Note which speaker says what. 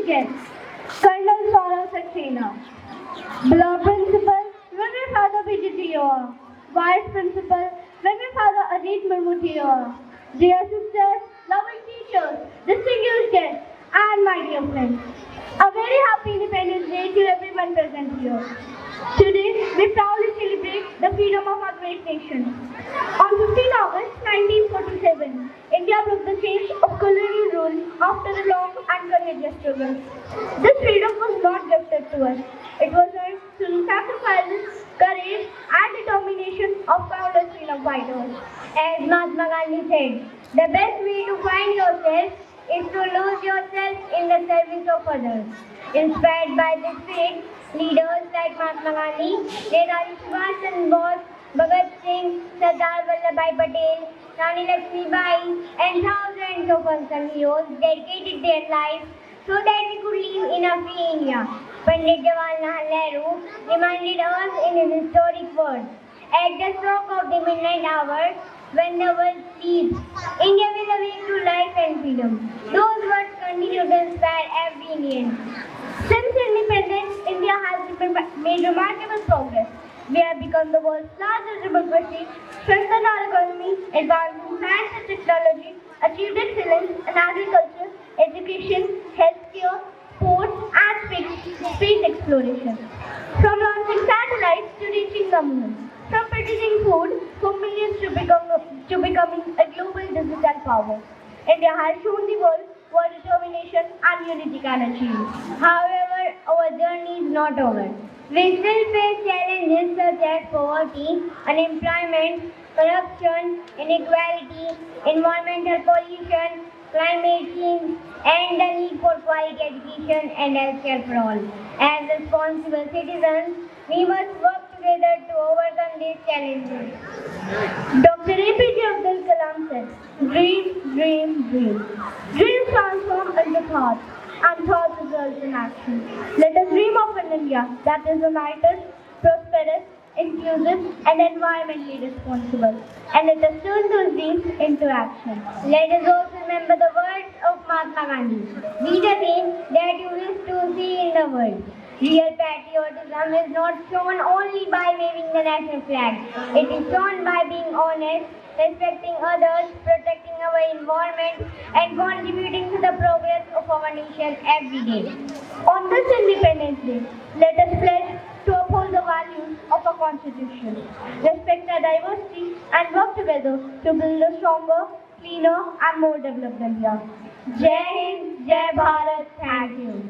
Speaker 1: Distinguished guests, Colonel Saurabh Saxena, Beloved Principal, Reverend Father Bijitiyoa, Vice Principal, Reverend Father Ajit Murmutiyoa, dear sisters, loving teachers, distinguished guests, and my dear friends. A very happy Independence Day to everyone present here. Today, we proudly celebrate the freedom of our great nation. On 15 August 1947, India broke the chains of colonial rule after a long and courageous struggle. This freedom was not gifted to us. It was earned through sacrifices, courage, and determination of countless freedom fighters. As Mahatma Gandhi said, the best way to find yourself is to lose yourself in the service of others. Inspired by this faith, leaders like Mahatma Gandhi, Netaji Subhash Chandra Bose, Bhagat Singh, Sardar Vallabhbhai Patel, Rani Lakshmibai, and thousands of unsung heroes dedicated their lives so that we could live in a free India. Pandit Jawaharlal Nehru reminded us in his historic words, at the stroke of the midnight hour, when the world sleeps, India will awake to life and freedom. Those words continue to inspire every Indian. Since independence, India has made remarkable progress. We have become the world's largest democracy, strengthened our economy, advanced in science and technology, achieved excellence in agriculture, education, healthcare, sports, and space exploration. From launching satellites to reaching the moon, from producing food for millions to becoming a global digital power. India has shown the world what determination and unity can achieve. However, our journey is not over. We still face challenges such as poverty, unemployment, corruption, inequality, environmental pollution, climate change, and the need for quality education and healthcare for all. As responsible citizens, we must work together to overcome these challenges. Dr. APJ Abdul Kalam said, dream, dream, dream. Dreams transform into thoughts, and thoughts result in action. Let us dream of an India that is united, prosperous, inclusive, and environmentally responsible. And let us turn those dreams into action. Let us also remember the words of Mahatma Gandhi. Be the change that you wish to see in the world. Real patriotism is not shown only by waving the national flag. It is shown by being honest, respecting others, protecting our environment, and contributing to the progress of our nation every day. On this Independence Day, let us pledge to uphold the values of our Constitution, respect our diversity, and work together to build a stronger, cleaner, and more developed India. Jai Hind, Jai Bharat, thank you.